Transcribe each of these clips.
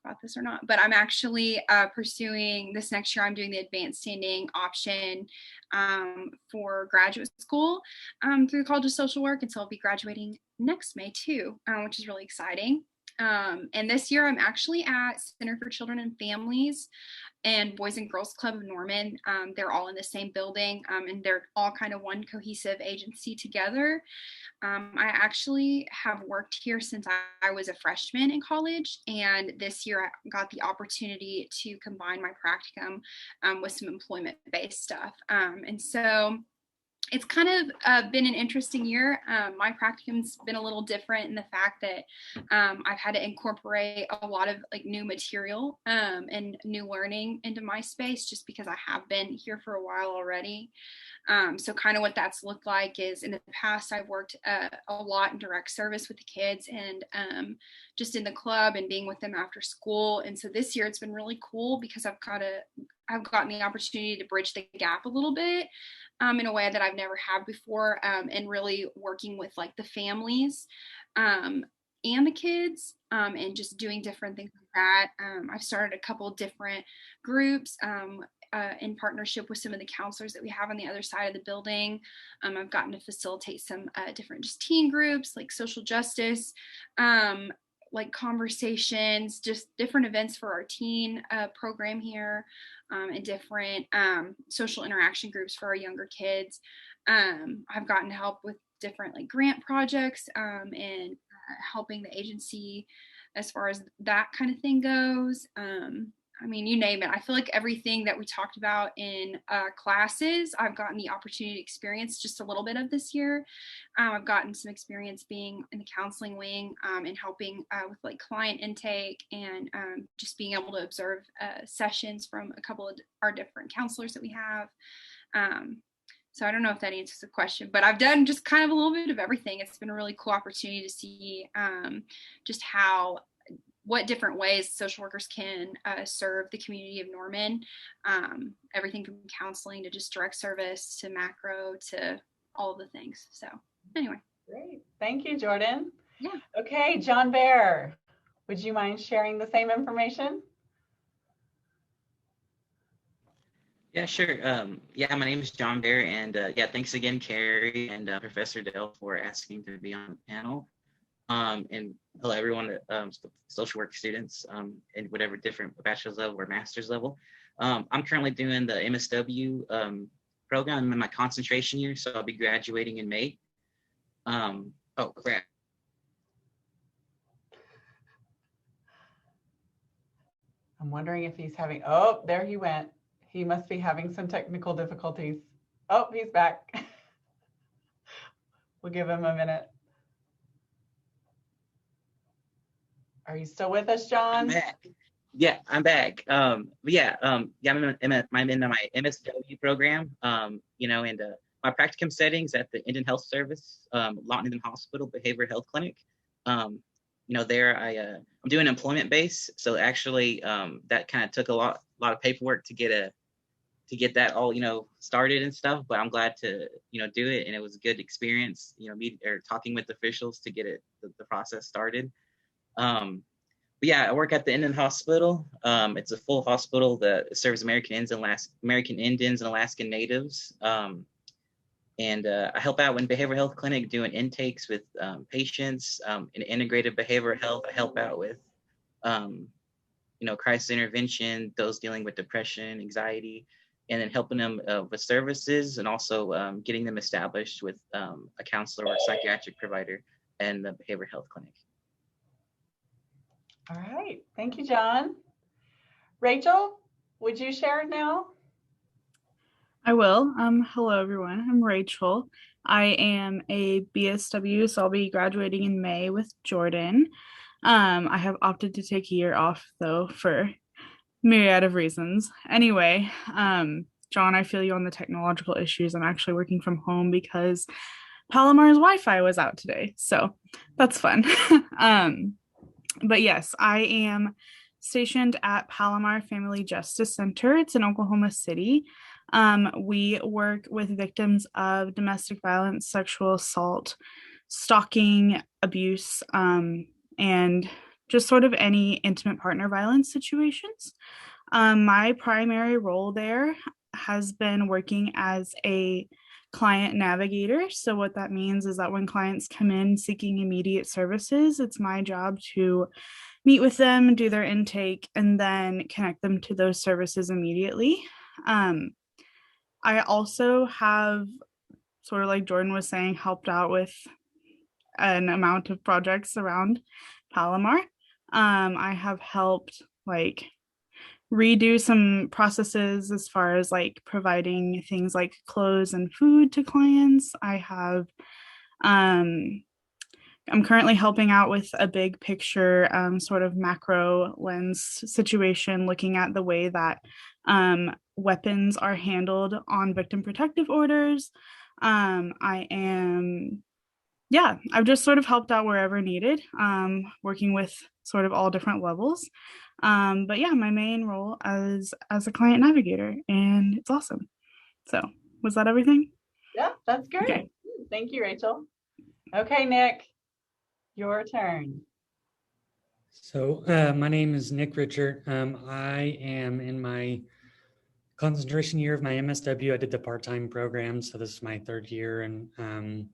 about this or not, but I'm actually pursuing this next year. I'm doing the advanced standing option for graduate school through the College of Social Work. And so I'll be graduating next May too, which is really exciting. And this year I'm actually at Center for Children and Families and Boys and Girls Club of Norman. They're all in the same building, and they're all kind of one cohesive agency together. I actually have worked here since I was a freshman in college, and this year I got the opportunity to combine my practicum with some employment-based stuff. And so it's kind of been an interesting year. My practicum's been a little different in the fact that I've had to incorporate a lot of like new material and new learning into my space just because I have been here for a while already. So kind of what that's looked like is in the past, I've worked a lot in direct service with the kids and just in the club and being with them after school. And so this year it's been really cool because I've gotten the opportunity to bridge the gap a little bit in a way that I've never had before, and really working with like the families and the kids and just doing different things like that. I've started a couple different groups in partnership with some of the counselors that we have on the other side of the building. I've gotten to facilitate some different just teen groups like social justice, like conversations, just different events for our teen program here, and different social interaction groups for our younger kids. I've gotten to help with different like grant projects and helping the agency as far as that kind of thing goes. I mean, you name it. I feel like everything that we talked about in classes, I've gotten the opportunity to experience just a little bit of this year. I've gotten some experience being in the counseling wing and helping with like client intake and just being able to observe sessions from a couple of our different counselors that we have. So I don't know if that answers the question, but I've done just kind of a little bit of everything. It's been a really cool opportunity to see just what different ways social workers can serve the community of Norman. Everything from counseling to just direct service to macro to all of the things. So anyway. Great. Thank you, Jordan. Yeah. Okay, John Bear, would you mind sharing the same information? Yeah, sure. Yeah, my name is John Bear, and yeah, thanks again, Carrie and Professor Dell for asking to be on the panel. And hello, everyone, social work students in whatever different bachelor's level or master's level. I'm currently doing the MSW program. I'm in my concentration year, so I'll be graduating in May. Oh, crap. I'm wondering if he's having, oh, there he went. He must be having some technical difficulties. Oh, he's back. We'll give him a minute. Are you still with us, John? I'm back. Yeah, I'm back. Yeah, I'm in my MSW program, you know, and my practicum settings at the Indian Health Service, Lawton Indian Hospital Behavioral Health Clinic. You know, there I'm doing employment base, so actually that kind of took a lot of paperwork to get that all, you know, started and stuff. But I'm glad to, you know, do it, and it was a good experience, you know, talking with officials to get the process started. But yeah, I work at the Indian Hospital. It's a full hospital that serves American Indians and Alaskan Natives. And I help out in behavioral health clinic doing intakes with patients in integrated behavioral health. I help out with, you know, crisis intervention, those dealing with depression, anxiety, and then helping them with services and also getting them established with a counselor or a psychiatric provider in the behavioral health clinic. All right, thank you, John. Rachel, would you share now? I will. Hello, everyone. I'm Rachel. I am a BSW, so I'll be graduating in May with Jordan. I have opted to take a year off, though, for myriad of reasons. Anyway, John, I feel you on the technological issues. I'm actually working from home because Palomar's Wi-Fi was out today, so that's fun. But yes, I am stationed at Palomar Family Justice Center. It's in Oklahoma City. We work with victims of domestic violence, sexual assault, stalking, abuse, and just sort of any intimate partner violence situations. My primary role there has been working as a client navigator. So, what that means is that when clients come in seeking immediate services, it's my job to meet with them, do their intake, and then connect them to those services immediately. I also have, sort of like Jordan was saying, helped out with an amount of projects around Palomar. I have helped like redo some processes as far as like providing things like clothes and food to clients. Um, I'm currently helping out with a big picture, sort of macro lens situation, looking at the way that weapons are handled on victim protective orders. I am yeah, I've just sort of helped out wherever needed, working with sort of all different levels. But yeah, my main role as a client navigator, and it's awesome. So, was that everything? Yeah, that's great. Okay. Thank you, Rachel. Okay, Nick, your turn. So my name is Nick Richard. I am in my concentration year of my MSW. I did the part-time program, so this is my third year, and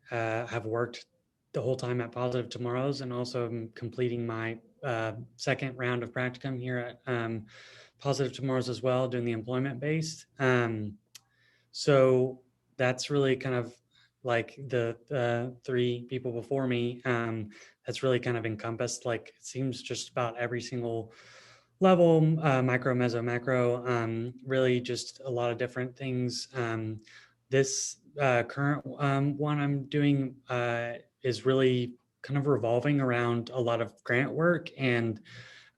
have worked the whole time at Positive Tomorrows, and also I'm completing my second round of practicum here at Positive Tomorrows as well, doing the employment-based. So that's really kind of like the three people before me. That's really kind of encompassed, like it seems just about every single level, micro, meso, macro, really just a lot of different things. This current one I'm doing is really kind of revolving around a lot of grant work. And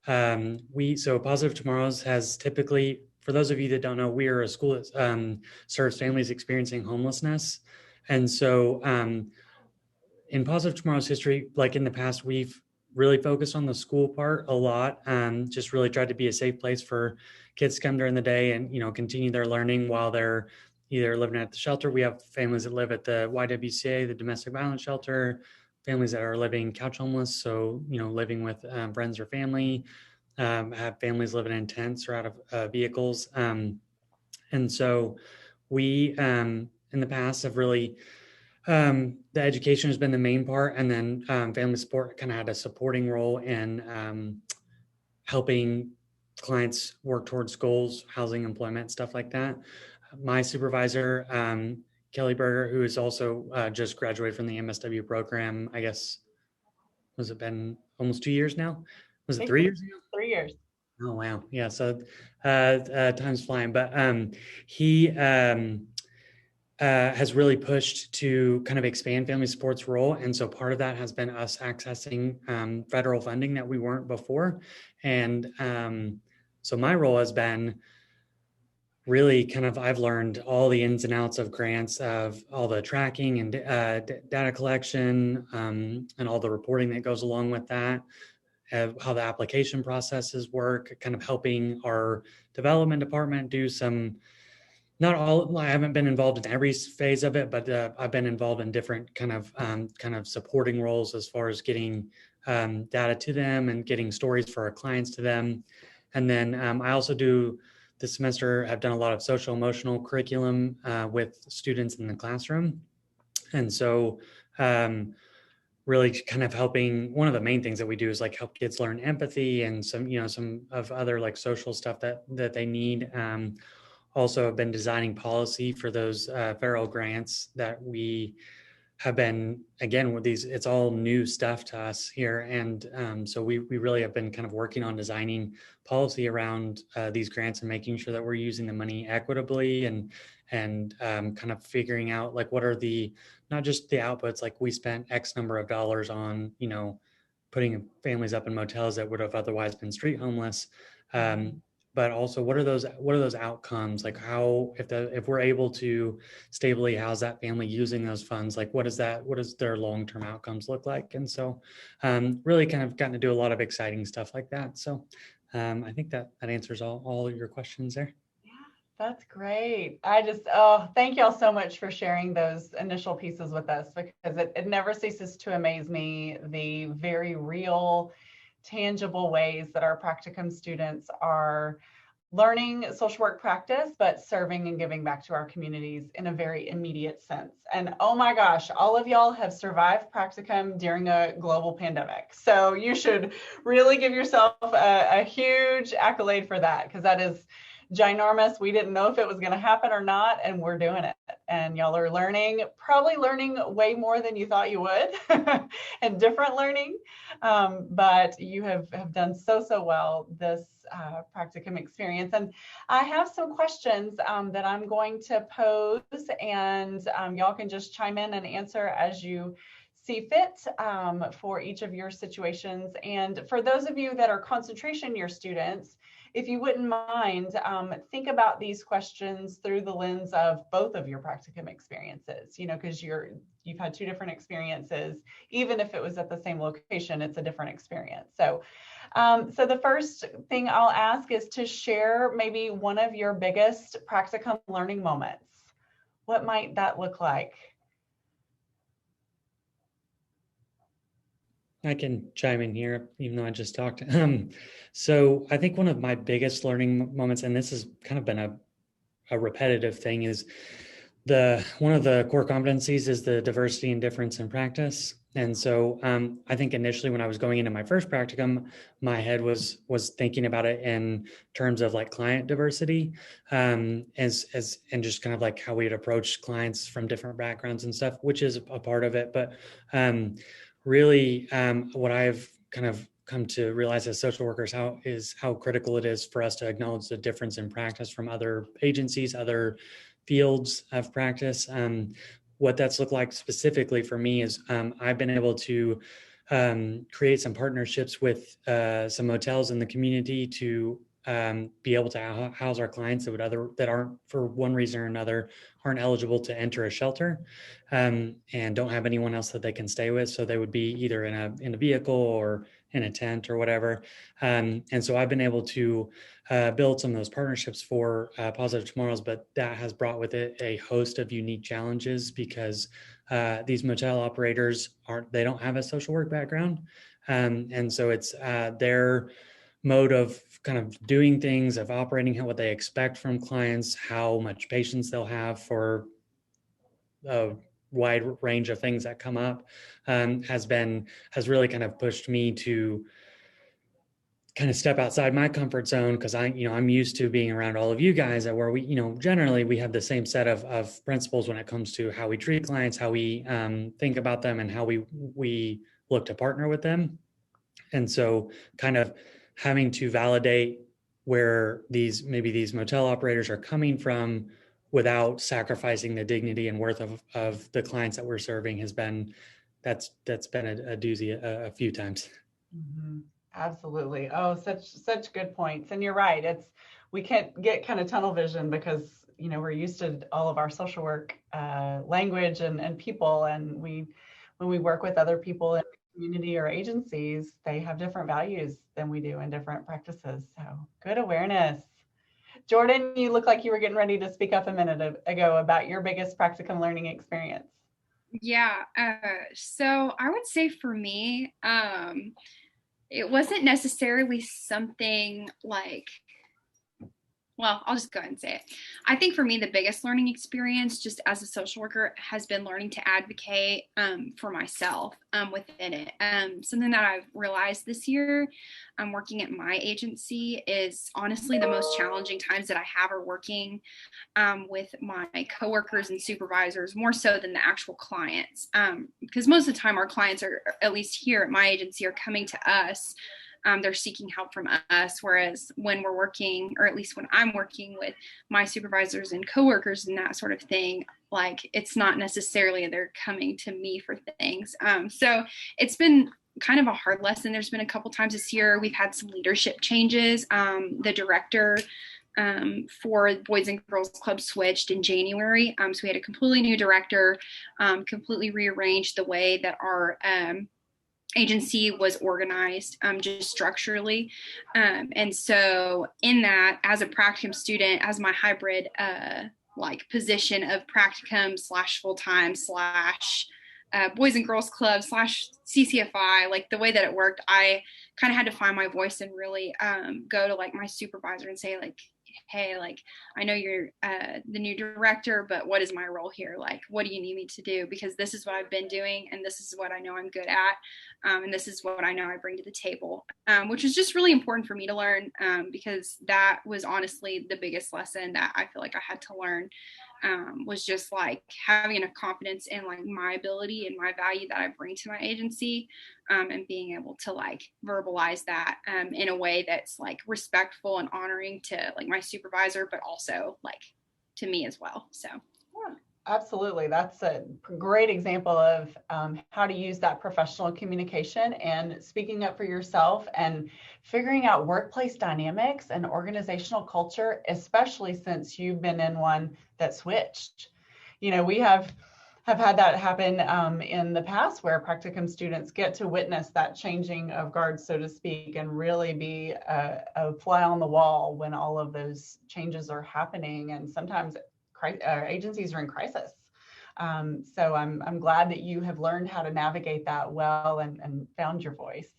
so Positive Tomorrows has typically, for those of you that don't know, we are a school that serves families experiencing homelessness. And so in Positive Tomorrow's history, like in the past, we've really focused on the school part a lot, just really tried to be a safe place for kids to come during the day and, continue their learning while they're either living at the shelter. We have families that live at the YWCA, the domestic violence shelter, families that are living couch homeless. So, living with friends or family, have families living in tents or out of vehicles. And so we, in the past, have really, the education has been the main part, and then family support kind of had a supporting role in helping clients work towards goals, housing, employment, stuff like that. My supervisor, Kelly Berger, who is also just graduated from the MSW program, I guess, has it been almost 2 years now? Was it 3 years? 3 years. Oh, wow. Yeah. So time's flying, but he has really pushed to kind of expand family support's role. And so part of that has been us accessing federal funding that we weren't before. And so my role has been really kind of, I've learned all the ins and outs of grants, of all the tracking and data collection, and all the reporting that goes along with that, how the application processes work, kind of helping our development department do some, not all, I haven't been involved in every phase of it, but I've been involved in different kind of supporting roles as far as getting data to them and getting stories for our clients to them. And then I also do, this semester, have done a lot of social emotional curriculum with students in the classroom. And so really kind of helping, one of the main things that we do is like help kids learn empathy and some of other like social stuff that they need. Also have been designing policy for those federal grants that we have been, again, with these, it's all new stuff to us here. And so we really have been kind of working on designing policy around these grants and making sure that we're using the money equitably and kind of figuring out like what are the, not just the outputs, like we spent X number of dollars on, putting families up in motels that would have otherwise been street homeless. But also what are those outcomes? Like how, if we're able to stably house that family using those funds, like what does their long-term outcomes look like? And so really kind of gotten to do a lot of exciting stuff like that. So I think that answers all of your questions there. Yeah, that's great. Thank y'all so much for sharing those initial pieces with us, because it never ceases to amaze me, the very real tangible ways that our practicum students are learning social work practice, but serving and giving back to our communities in a very immediate sense. And oh my gosh, all of y'all have survived practicum during a global pandemic. So you should really give yourself a huge accolade for that, because that is ginormous. We didn't know if it was going to happen or not, and we're doing it. And y'all are probably learning way more than you thought you would, and different learning. But you have done so well this practicum experience. And I have some questions that I'm going to pose, and y'all can just chime in and answer as you see fit for each of your situations. And for those of you that are concentration year students, if you wouldn't mind, think about these questions through the lens of both of your practicum experiences, because you've had two different experiences. Even if it was at the same location, it's a different experience. So the first thing I'll ask is to share maybe one of your biggest practicum learning moments. What might that look like? I can chime in here, even though I just talked. So I think one of my biggest learning moments, and this has kind of been a repetitive thing, is one of the core competencies is the diversity and difference in practice. And so I think initially when I was going into my first practicum, my head was thinking about it in terms of like client diversity, and just kind of like how we'd approach clients from different backgrounds and stuff, which is a part of it. But really, what I've kind of come to realize as social workers how critical it is for us to acknowledge the difference in practice from other agencies, other fields of practice. What that's looked like specifically for me is I've been able to create some partnerships with some hotels in the community to be able to house our clients that aren't, for one reason or another, aren't eligible to enter a shelter and don't have anyone else that they can stay with. So they would be either in a vehicle or in a tent or whatever. And so I've been able to build some of those partnerships for Positive Tomorrows, but that has brought with it a host of unique challenges because these motel operators they don't have a social work background. And so it's their mode of kind of doing things, of operating, what they expect from clients, how much patience they'll have for a wide range of things that come up, has really kind of pushed me to kind of step outside my comfort zone, because I'm used to being around all of you guys where we, generally we have the same set of principles when it comes to how we treat clients, how we think about them, and how we look to partner with them. And so kind of having to validate where these motel operators are coming from without sacrificing the dignity and worth of the clients that we're serving that's been a doozy a few times. Mm-hmm. Absolutely. Oh, such good points. And you're right. We can't get kind of tunnel vision because, we're used to all of our social work language and people. And when we work with other people in the community or agencies, they have different values than we do in different practices. So good awareness. Jordan, you look like you were getting ready to speak up a minute ago about your biggest practicum learning experience. Yeah. So I would say for me, it wasn't necessarily something like, well, I'll just go ahead and say it. I think for me, the biggest learning experience just as a social worker has been learning to advocate for myself within it. Something that I've realized this year working at my agency is honestly the most challenging times that I have are working with my coworkers and supervisors, more so than the actual clients. Because most of the time our clients are, at least here at my agency, are coming to us. They're seeking help from us. Whereas when we're working, or at least when I'm working with my supervisors and coworkers and that sort of thing, like it's not necessarily they're coming to me for things. So it's been kind of a hard lesson. There's been a couple times this year we've had some leadership changes. The director for Boys and Girls Club switched in January. So we had a completely new director, completely rearranged the way that our agency was organized just structurally. And so in that, as a practicum student, as my hybrid like position of practicum / full-time / Boys and Girls Club / CCFI, like the way that it worked, I kind of had to find my voice and really go to like my supervisor and say like, hey, like I know you're the new director, but what is my role here? Like, what do you need me to do? Because this is what I've been doing, and this is what I know I'm good at, and this is what I know I bring to the table, which is just really important for me to learn, because that was honestly the biggest lesson that I feel like I had to learn, was just like having enough confidence in like my ability and my value that I bring to my agency, and being able to like verbalize that in a way that's like respectful and honoring to like my supervisor, but also like to me as well. So yeah, absolutely. That's a great example of how to use that professional communication and speaking up for yourself and figuring out workplace dynamics and organizational culture, especially since you've been in one that switched. You know, we have had that happen in the past where practicum students get to witness that changing of guards, so to speak, and really be a fly on the wall when all of those changes are happening. And sometimes agencies are in crisis. So I'm glad that you have learned how to navigate that well and found your voice.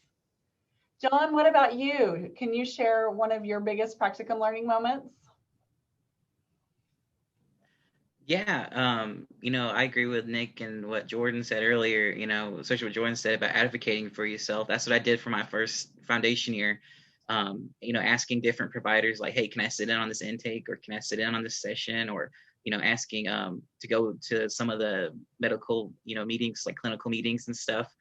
John, what about you? Can you share one of your biggest practicum learning moments? Yeah, I agree with Nick and what Jordan said earlier, especially what Jordan said about advocating for yourself. That's what I did for my first foundation year. Asking different providers like, hey, can I sit in on this intake, or can I sit in on this session, or, asking to go to some of the medical, meetings, like clinical meetings and stuff,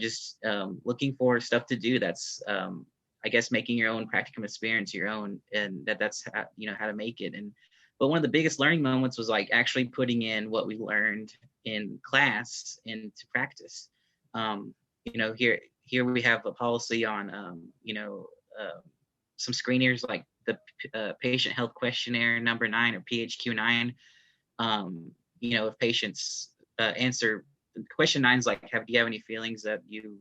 just looking for stuff to do. That's, I guess, making your own practicum experience your own, and that's how, how to make it. But one of the biggest learning moments was like actually putting in what we learned in class into practice. Here we have a policy on, some screeners like the patient health questionnaire number 9, or PHQ-9. If patients answer question 9 is like, do you have any feelings that you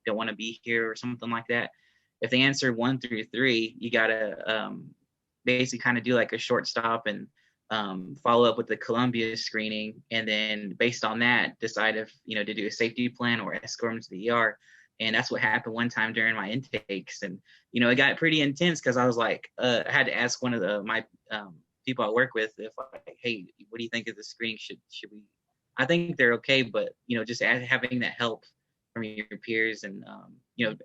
don't want to be here or something like that? If they answer 1 through 3, you gotta basically kind of do like a short stop and follow up with the Columbia screening, and then based on that decide if to do a safety plan or escort them to the ER. And that's what happened one time during my intakes, and it got pretty intense because I was like, I had to ask one of my people I work with if like, hey, what do you think of the screening? Should we? I think they're okay, but just having that help from your peers and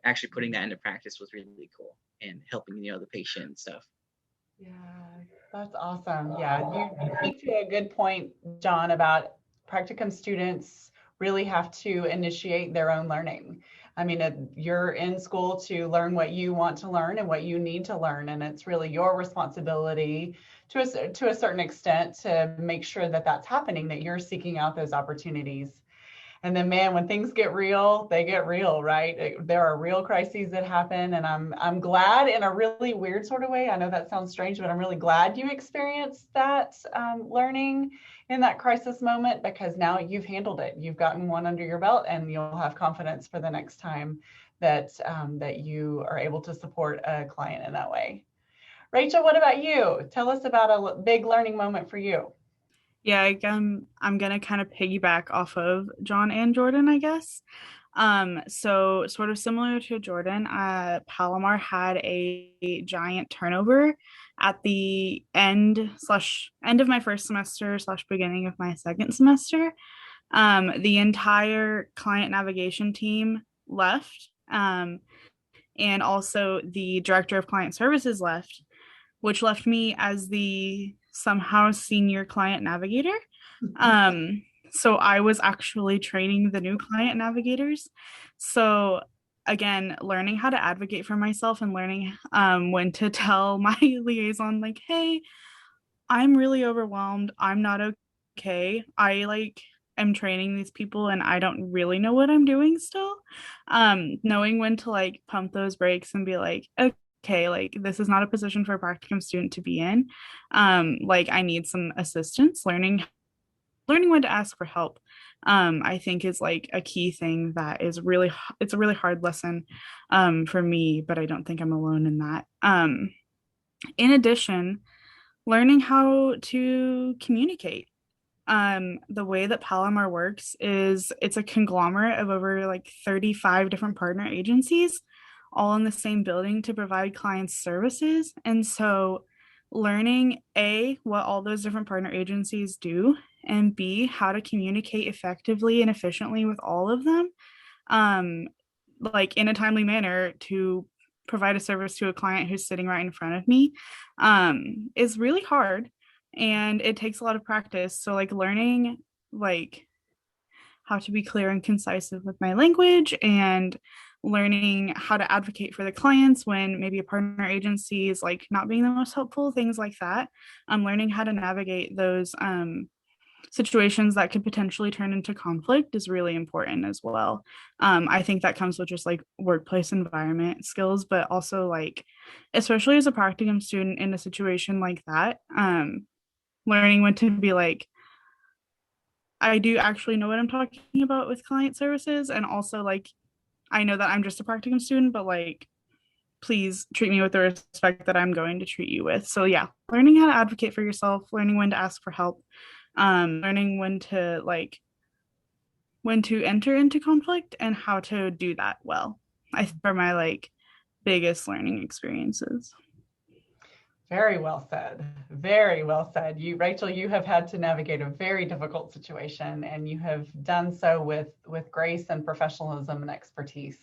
actually putting that into practice was really cool, and helping the patient and stuff. Yeah, that's awesome. Yeah, you speak to a good point, John, about practicum students really have to initiate their own learning. I mean, you're in school to learn what you want to learn and what you need to learn, and it's really your responsibility to a certain extent to make sure that that's happening, that you're seeking out those opportunities. And then, man, when things get real, they get real, right? There are real crises that happen, and I'm glad, in a really weird sort of way. I know that sounds strange, but I'm really glad you experienced that learning in that crisis moment, because now you've handled it. You've gotten one under your belt, and you'll have confidence for the next time that that you are able to support a client in that way. Rachel, what about you? Tell us about a big learning moment for you. Yeah, I'm gonna kind of piggyback off of John and Jordan, I guess. So sort of similar to Jordan, Palomar had a giant turnover at the end of my first semester / beginning of my second semester. The entire client navigation team left, and also the director of client services left, which left me as the somehow senior client navigator. So I was actually training the new client navigators. So again, learning how to advocate for myself and learning when to tell my liaison, like, hey, I'm really overwhelmed. I'm not okay. I am training these people and I don't really know what I'm doing still. Knowing when to pump those brakes and be like, okay, this is not a position for a practicum student to be in. I need some assistance. Learning when to ask for help, I think is a key thing that is it's a really hard lesson for me, but I don't think I'm alone in that. In addition, learning how to communicate. The way that Palomar works is it's a conglomerate of over like 35 different partner agencies, all in the same building to provide clients services. And so learning A, what all those different partner agencies do, and B, how to communicate effectively and efficiently with all of them, um, like in a timely manner to provide a service to a client who's sitting right in front of me, is really hard, and it takes a lot of practice. So like learning like how to be clear and concise with my language, and learning how to advocate for the clients when maybe a partner agency is like not being the most helpful, things like that. I'm learning how to navigate those situations that could potentially turn into conflict is really important as well. I think that comes with just like workplace environment skills, but also like, especially as a practicum student in a situation like that, learning when to be like, I do actually know what I'm talking about with client services. And also like, I know that I'm just a practicum student, but like, please treat me with the respect that I'm going to treat you with. So yeah, learning how to advocate for yourself, learning when to ask for help, learning when to enter into conflict and how to do that well. I think are my like biggest learning experiences. Very well said. Very well said. You, Rachel, you have had to navigate a very difficult situation, and you have done so with grace and professionalism and expertise.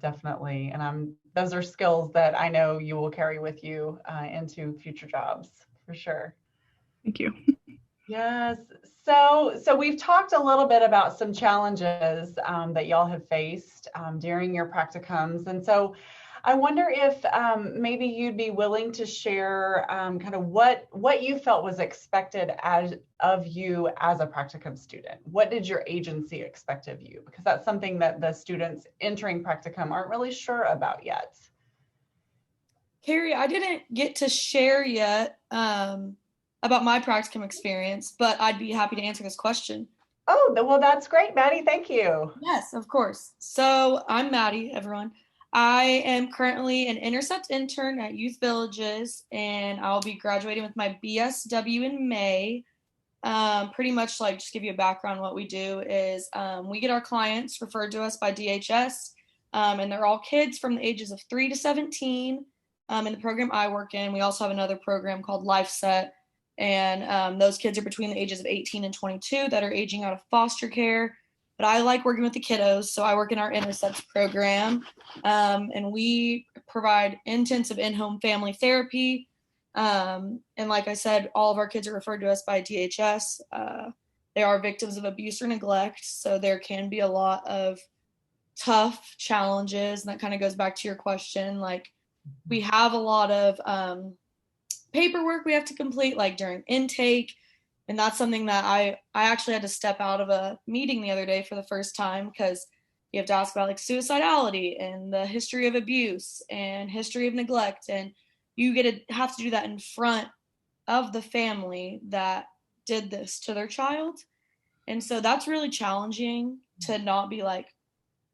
Definitely. And those are skills that I know you will carry with you into future jobs for sure. Thank you. Yes. So we've talked a little bit about some challenges that y'all have faced during your practicums. And so I wonder if maybe you'd be willing to share kind of what you felt was expected of you as a practicum student. What did your agency expect of you? Because that's something that the students entering practicum aren't really sure about yet. Carrie, I didn't get to share yet about my practicum experience, but I'd be happy to answer this question. Oh, well, that's great, Maddie. Thank you. Yes, of course. So I'm Maddie, everyone. I am currently an Intercept intern at Youth Villages, and I'll be graduating with my BSW in May. Pretty much like just give you a background, what we do is we get our clients referred to us by DHS, and they're all kids from the ages of 3 to 17. In the program I work in, we also have another program called LifeSet, and those kids are between the ages of 18 and 22 that are aging out of foster care. But I like working with the kiddos, so I work in our Intercepts program, and we provide intensive in-home family therapy. And like I said, all of our kids are referred to us by DHS. They are victims of abuse or neglect, so there can be a lot of tough challenges, and that kind of goes back to your question. Like, we have a lot of paperwork we have to complete, like during intake. And that's something that I actually had to step out of a meeting the other day for the first time, because you have to ask about like suicidality and the history of abuse and history of neglect. And you have to do that in front of the family that did this to their child. And so that's really challenging to not be like,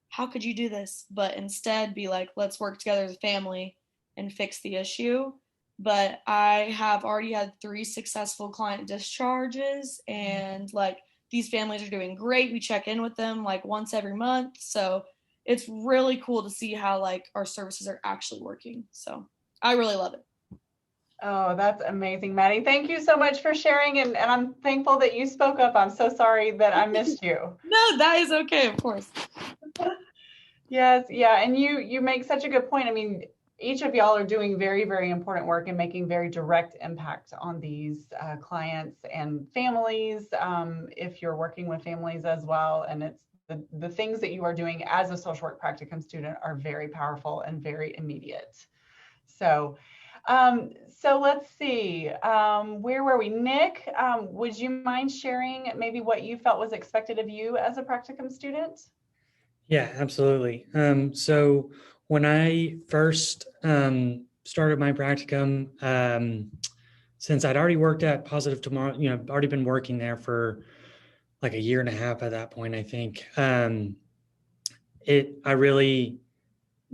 how could you do this? But instead be like, let's work together as a family and fix the issue. But I have already had 3 successful client discharges, and like these families are doing great. We check in with them like once every month. So it's really cool to see how like our services are actually working. So I really love it. Oh, that's amazing, Maddie. Thank you so much for sharing. And I'm thankful that you spoke up. I'm so sorry that I missed you. No, that is okay, of course. Yes, yeah. And you make such a good point. I mean, each of y'all are doing very, very important work and making very direct impact on these clients and families, if you're working with families as well. And it's the things that you are doing as a social work practicum student are very powerful and very immediate. So let's see, where were we? Nick, would you mind sharing maybe what you felt was expected of you as a practicum student? Yeah, absolutely. So when I first started my practicum, since I'd already worked at Positive Tomorrow, I've already been working there for like a year and a half at that point, I think.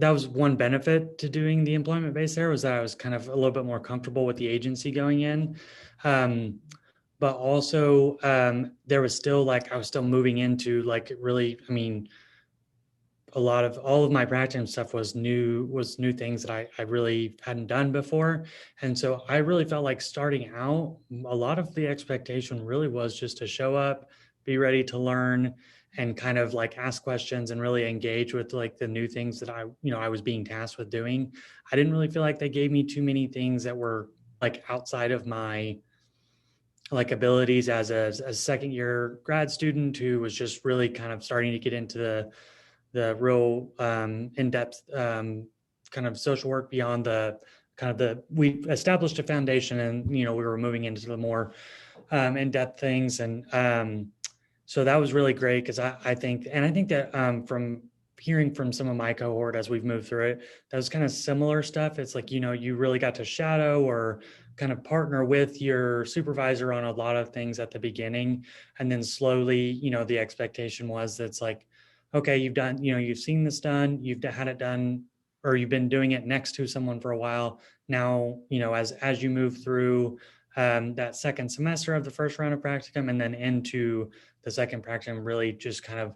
That was one benefit to doing the employment base there, was that I was kind of a little bit more comfortable with the agency going in. but also there was still like, I was still moving into like really, I mean, all of my practicum stuff was new things that I really hadn't done before. And so I really felt like starting out, a lot of the expectation really was just to show up, be ready to learn, and kind of like ask questions and really engage with like the new things that I was being tasked with doing. I didn't really feel like they gave me too many things that were like outside of my like abilities as a second year grad student who was just really kind of starting to get into the real in-depth kind of social work beyond we established a foundation, and we were moving into the more in-depth things. And so that was really great, because I think that from hearing from some of my cohort as we've moved through it, that was kind of similar stuff. It's like, you really got to shadow or kind of partner with your supervisor on a lot of things at the beginning. And then slowly, the expectation was that it's like, okay, you've seen this done, you've had it done, or you've been doing it next to someone for a while. Now, as you move through that second semester of the first round of practicum and then into the second practicum, really just kind of,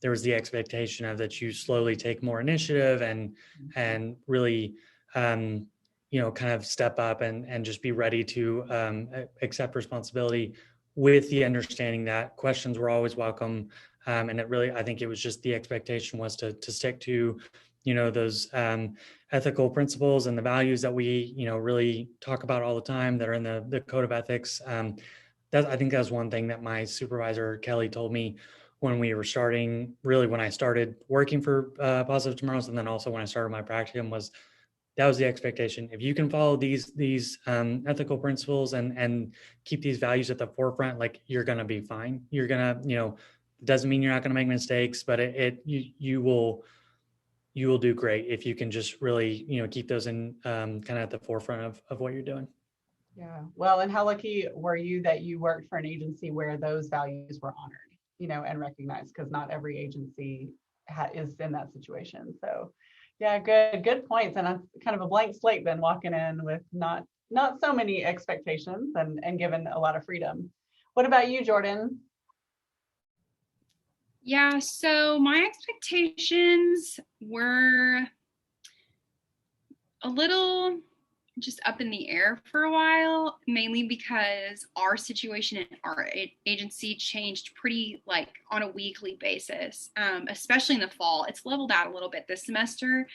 there was the expectation of that you slowly take more initiative and really, kind of step up and just be ready to accept responsibility, with the understanding that questions were always welcome. And I think it was just the expectation was to stick to, those ethical principles and the values that we, really talk about all the time that are in the code of ethics. I think that was one thing that my supervisor, Kelly, told me when we were starting, really when I started working for Positive Tomorrows, and then also when I started my practicum, that was the expectation. If you can follow these ethical principles and keep these values at the forefront, like, you're going to be fine. You're going to, doesn't mean you're not going to make mistakes, but you will do great if you can just really, keep those in kind of at the forefront of what you're doing. Yeah. Well, and how lucky were you that you worked for an agency where those values were honored, and recognized, because not every agency is in that situation. So yeah, good points. And it's kind of a blank slate then, walking in with not so many expectations and given a lot of freedom. What about you, Jordan? Yeah, so my expectations were a little just up in the air for a while, mainly because our situation in our agency changed pretty like on a weekly basis, especially in the fall. It's leveled out a little bit this semester,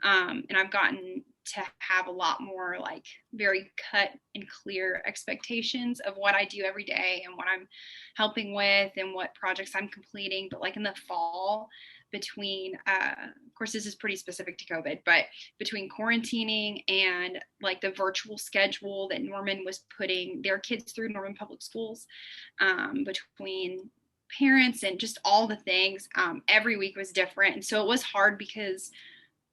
and I've gotten to have a lot more like very cut and clear expectations of what I do every day and what I'm helping with and what projects I'm completing. But like in the fall, between of course this is pretty specific to COVID, but between quarantining and like the virtual schedule that Norman was putting their kids through, Norman Public Schools, between parents and just all the things, every week was different. And so it was hard because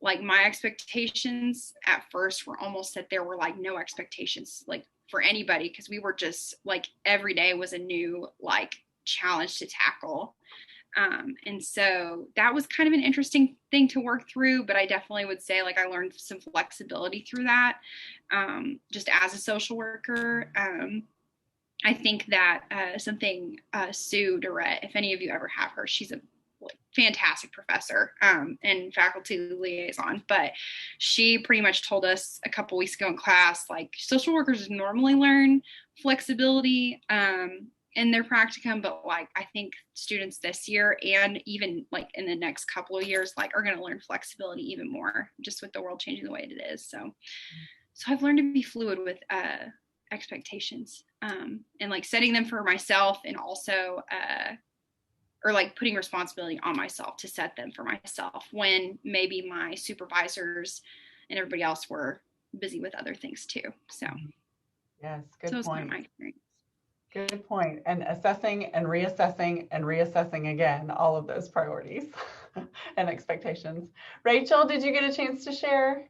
like my expectations at first were almost that there were like no expectations like for anybody, because we were just like every day was a new like challenge to tackle. And so that was kind of an interesting thing to work through, but I definitely would say like I learned some flexibility through that, just as a social worker. I think that something Sue Durrett, if any of you ever have her, she's a fantastic professor and faculty liaison, but she pretty much told us a couple weeks ago in class, like social workers normally learn flexibility in their practicum, but like I think students this year and even like in the next couple of years like are going to learn flexibility even more, just with the world changing the way it is. So I've learned to be fluid with expectations, and like setting them for myself, and also or like putting responsibility on myself to set them for myself when maybe my supervisors and everybody else were busy with other things too. So yes, good point. Kind of my experience. Good point. And assessing and reassessing again, all of those priorities and expectations. Rachel, did you get a chance to share?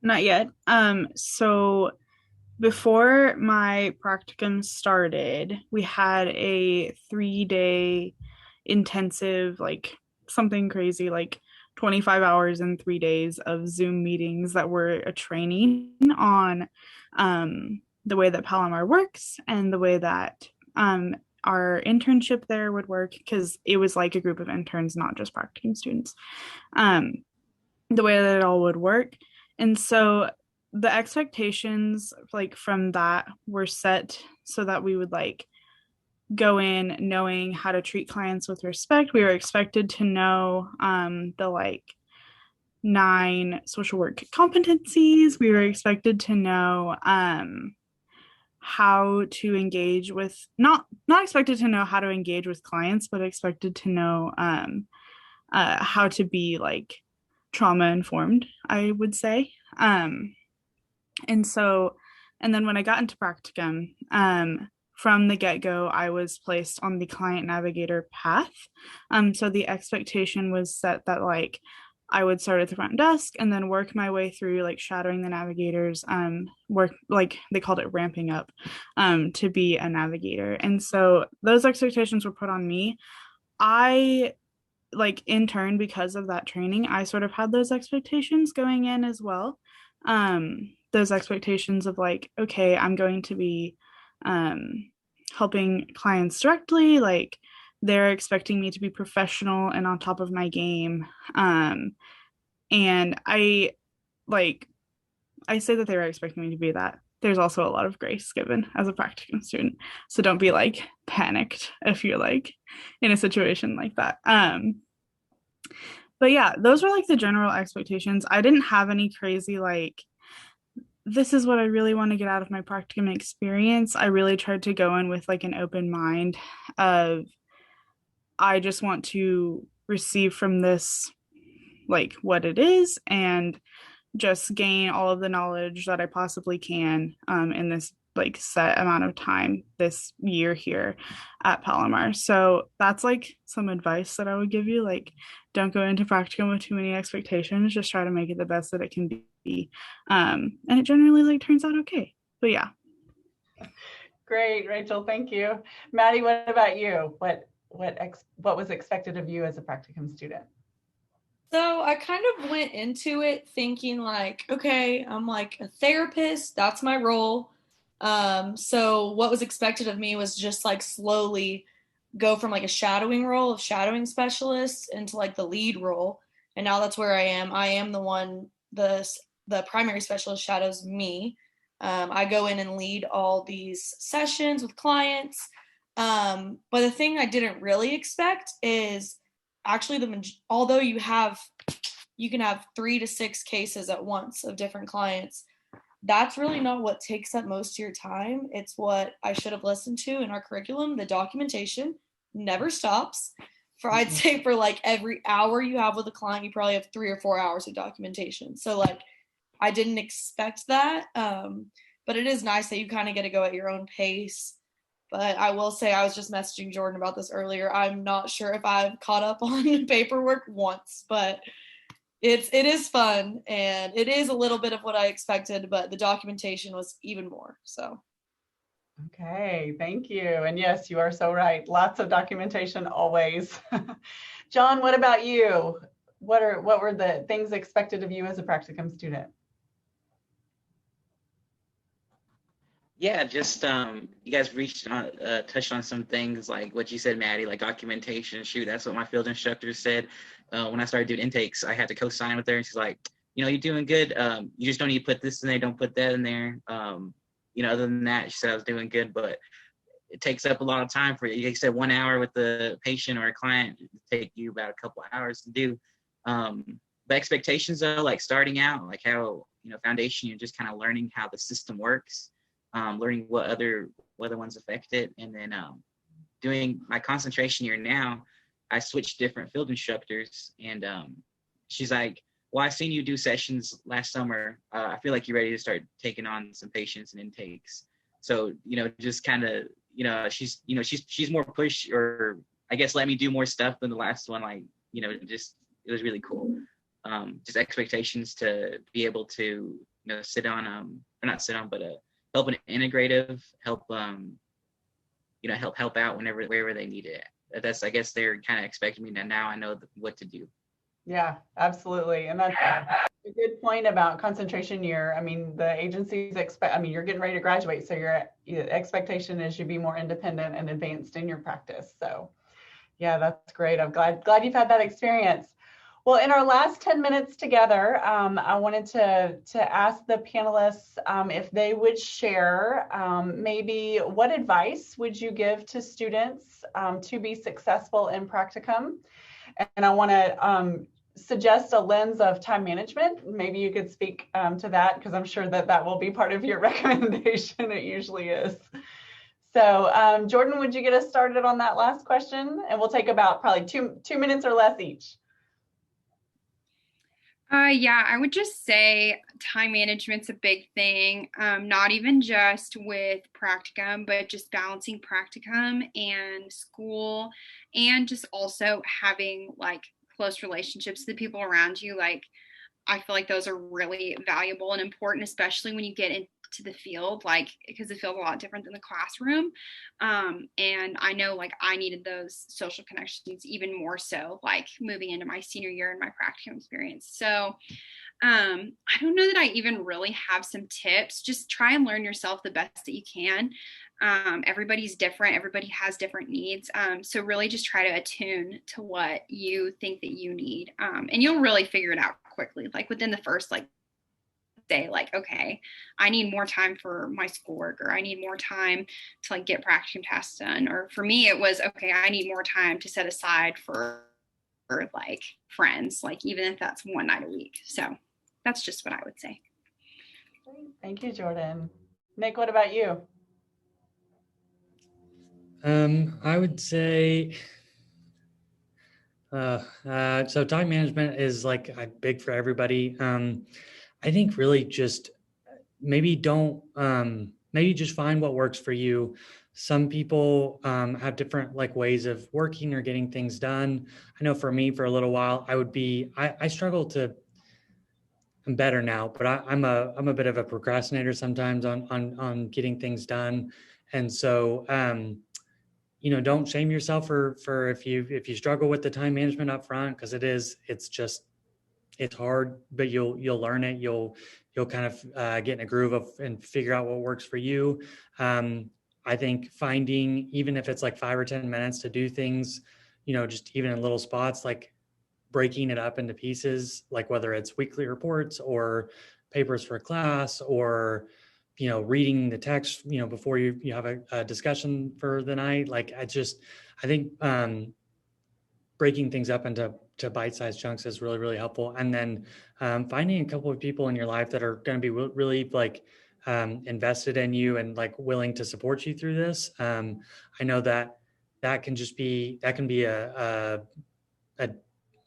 Not yet. So before my practicum started, we had a 3-day intensive, like something crazy, like 25 hours and 3 days of Zoom meetings that were a training on the way that Palomar works and the way that our internship there would work, because it was like a group of interns, not just practicum students, the way that it all would work. And so the expectations like from that were set so that we would like go in knowing how to treat clients with respect. We were expected to know the like 9 social work competencies. We were expected to know how to engage with not expected to know how to engage with clients, but expected to know how to be like trauma informed, I would say. And so, and then when I got into practicum, from the get-go, I was placed on the client navigator path. So the expectation was set that like I would start at the front desk and then work my way through like shadowing the navigators, work like they called it ramping up, to be a navigator. And so those expectations were put on me. I like in turn, because of that training, I sort of had those expectations going in as well. Those expectations of like, okay, I'm going to be helping clients directly, like they're expecting me to be professional and on top of my game. And I say that they were expecting me to be that. There's also a lot of grace given as a practicum student. So don't be like panicked if you're like in a situation like that. But yeah, those were like the general expectations. I didn't have any crazy like, this is what I really want to get out of my practicum experience. I really tried to go in with like an open mind of, I just want to receive from this like what it is and just gain all of the knowledge that I possibly can in this like set amount of time this year here at Palomar. So that's like some advice that I would give you. Like, don't go into practicum with too many expectations. Just try to make it the best that it can be. And it generally like turns out okay. But yeah. Great, Rachel. Thank you. Maddie, what about you? What was expected of you as a practicum student? So I kind of went into it thinking like, okay, I'm like a therapist. That's my role. So what was expected of me was just like slowly go from like a shadowing role of shadowing specialist into like the lead role. And now that's where I am. I am the one, the primary specialist shadows me. I go in and lead all these sessions with clients. But the thing I didn't really expect is actually although you can have 3 to 6 cases at once of different clients, that's really not what takes up most of your time. It's what I should have listened to in our curriculum. The documentation never stops. I'd say for like every hour you have with a client, you probably have 3 or 4 hours of documentation. So like I didn't expect that. But it is nice that you kind of get to go at your own pace. But I will say, I was just messaging Jordan about this earlier. I'm not sure if I've caught up on paperwork once, but it is fun, and it is a little bit of what I expected, but the documentation was even more. So. Okay, thank you. And yes, you are so right. Lots of documentation always. John, what about you? What were the things expected of you as a practicum student? Yeah, just you guys touched on some things like what you said, Maddie, like documentation. Shoot, that's what my field instructor said when I started doing intakes. I had to co-sign with her, and she's like, you're doing good. You just don't need to put this in there. Don't put that in there. Other than that, she said I was doing good, but it takes up a lot of time for you. You said 1 hour with the patient or a client take you about a couple of hours to do. The expectations though, like starting out, like how foundation, you're just kind of learning how the system works. Learning what other ones affect it, and then doing my concentration year now, I switched different field instructors, and she's like, well, I've seen you do sessions last summer. I feel like you're ready to start taking on some patients and intakes. So, just kind of, she's more push, or I guess let me do more stuff than the last one. Like, just, it was really cool. Just expectations to be able to, sit on, or not sit on, but help an integrative, help help out wherever they need it. That's, I guess they're kind of expecting me now I know what to do. Yeah, absolutely. And A good point about concentration year. I mean, the agencies expect, I mean, you're getting ready to graduate, so your expectation is you be more independent and advanced in your practice. So yeah, that's great. I'm glad you've had that experience. Well, in our last 10 minutes together, I wanted to ask the panelists if they would share maybe what advice would you give to students to be successful in practicum? And I want to suggest a lens of time management. Maybe you could speak to that, because I'm sure that will be part of your recommendation. It usually is. So Jordan, would you get us started on that last question? And we'll take about probably two minutes or less each. Yeah, I would just say time management's a big thing, not even just with practicum, but just balancing practicum and school, and just also having like close relationships with the people around you. Like, I feel like those are really valuable and important, especially when you get into the field, like, because it feels a lot different than the classroom. And I know like I needed those social connections even more so, like moving into my senior year in my practicum experience. So I don't know that I even really have some tips. Just try and learn yourself the best that you can. Everybody's different. Everybody has different needs. So really just try to attune to what you think that you need. And you'll really figure it out quickly, like within the first like day, like, okay, I need more time for my schoolwork, or I need more time to like get practicum tasks done. Or for me, it was, okay, I need more time to set aside for like friends, like even if that's one night a week. So that's just what I would say. Thank you, Jordan. Nick, what about you? I would say, so time management is like big for everybody. I think really just maybe maybe just find what works for you. Some people have different like ways of working or getting things done. I know for me, for a little while, I struggle to, I'm better now, but I'm a bit of a procrastinator sometimes on getting things done. And so, don't shame yourself for if you struggle with the time management up front, because it's hard, but you'll learn it. You'll kind of get in a groove and figure out what works for you. I think finding, even if it's like 5 or 10 minutes to do things, just even in little spots, like breaking it up into pieces, like whether it's weekly reports or papers for class, or reading the text before you have a discussion for the night. Like I think breaking things up into bite-sized chunks is really, really helpful. And then finding a couple of people in your life that are going to be really like invested in you and like willing to support you through this. I know that can be a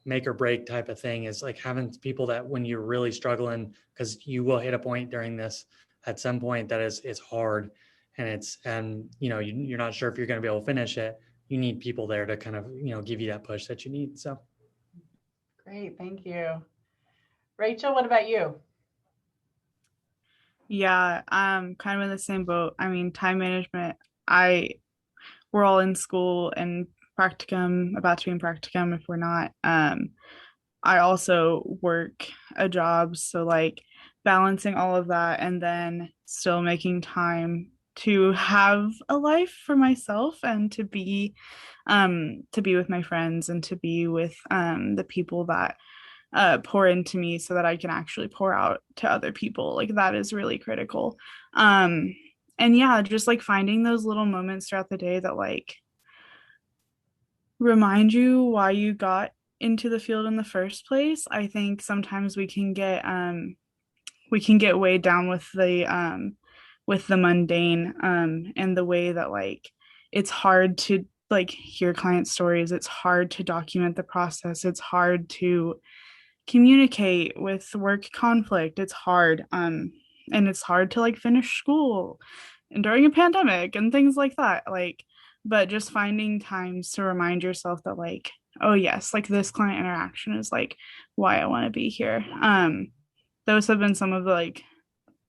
make or break type of thing, is like having people that when you're really struggling, because you will hit a point during this at some point that is hard, and you're not sure if you're going to be able to finish it. You need people there to kind of give you that push that you need. So great, thank you. Rachel, what about you? Yeah, I'm kind of in the same boat. I mean, time management, we're all in school and practicum, about to be in practicum if we're not. I also work a job, so like balancing all of that and then still making time to have a life for myself and to be with my friends and to be with the people that pour into me so that I can actually pour out to other people. Like that is really critical. And yeah, just like finding those little moments throughout the day that like remind you why you got into the field in the first place. I think sometimes we can get weighed down with the mundane and the way that like it's hard to like hear client stories. It's hard to document the process. It's hard to communicate with work conflict. It's hard. And it's hard to like finish school and during a pandemic and things like that. Like, but just finding times to remind yourself that like, oh yes, like this client interaction is like why I want to be here. Those have been some of the like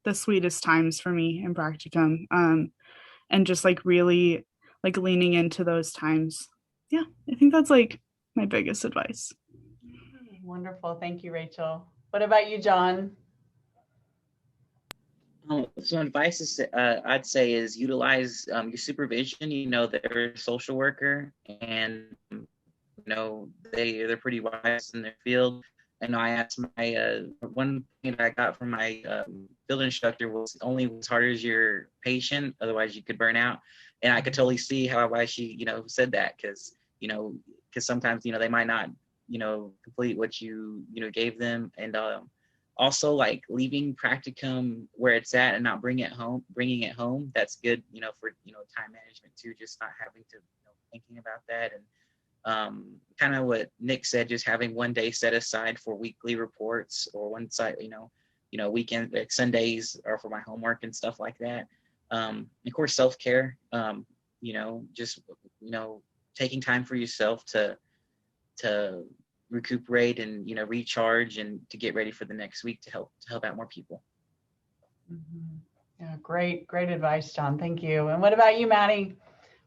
the sweetest times for me in practicum. And just like really like leaning into those times. Yeah, I think that's like my biggest advice. Wonderful. Thank you, Rachel. What about you, John? So advice is, I'd say, is utilize your supervision. They're a social worker, and they're pretty wise in their field. I know I asked my one thing I got from my field instructor was only as hard as your patient, otherwise you could burn out. And I could totally see why she said that, because sometimes they might not complete what you gave them. And also, like, leaving practicum where it's at and not bringing it home. That's good, for time management too. Just not having to thinking about that. And kind of what Nick said, just having one day set aside for weekly reports, or one side, weekend, like Sundays are for my homework and stuff like that. Of course, self-care. Just taking time for yourself to recuperate and recharge, and to get ready for the next week to help out more people. Mm-hmm. Yeah, great advice, John. Thank you. And what about you, Maddie?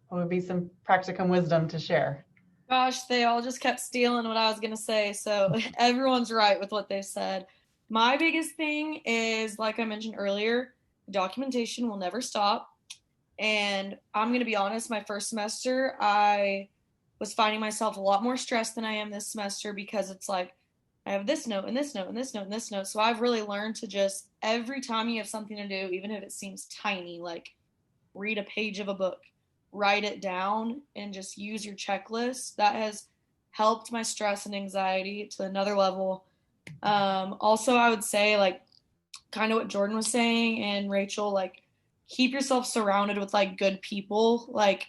What would be some practicum wisdom to share? Gosh, they all just kept stealing what I was going to say. So everyone's right with what they said. My biggest thing is, like I mentioned earlier, documentation will never stop. And I'm going to be honest, my first semester, I was finding myself a lot more stressed than I am this semester, because it's like, I have this note and this note and this note and this note. So I've really learned to just, every time you have something to do, even if it seems tiny, like read a page of a book, write it down, and just use your checklist. That has helped my stress and anxiety to another level. Also, I would say, like, kind of what Jordan was saying and Rachel, like, keep yourself surrounded with like good people. Like,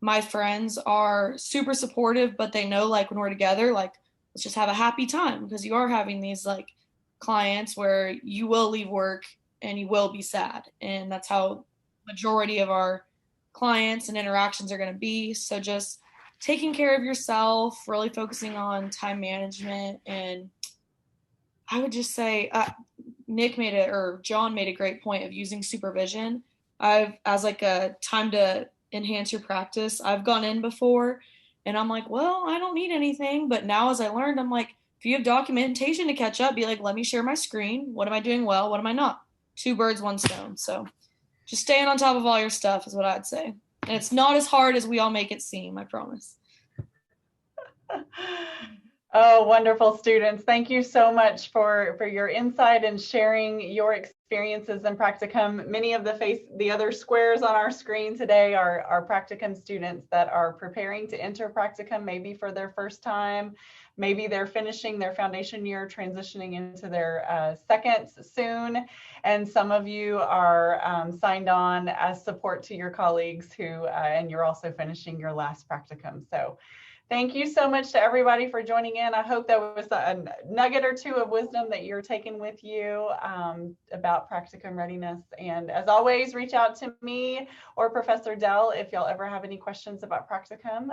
my friends are super supportive, but they know, like, when we're together, like, let's just have a happy time, because you are having these like clients where you will leave work and you will be sad, and that's how majority of our clients and interactions are going to be. So just taking care of yourself, really focusing on time management. And I would just say, John made a great point of using supervision. As like a time to enhance your practice, I've gone in before and I'm like, well, I don't need anything. But now, as I learned, I'm like, if you have documentation to catch up, be like, let me share my screen. What am I doing well? What am I not? 2 birds, 1 stone. So just staying on top of all your stuff is what I'd say. And it's not as hard as we all make it seem, I promise. Oh, wonderful, students. Thank you so much for your insight and sharing your experiences in practicum. Many of the other squares on our screen today are practicum students that are preparing to enter practicum, maybe for their first time. Maybe they're finishing their foundation year, transitioning into their second soon. And some of you are signed on as support to your colleagues and you're also finishing your last practicum. So thank you so much to everybody for joining in. I hope that was a nugget or two of wisdom that you're taking with you about practicum readiness. And as always, reach out to me or Professor Dell if y'all ever have any questions about practicum.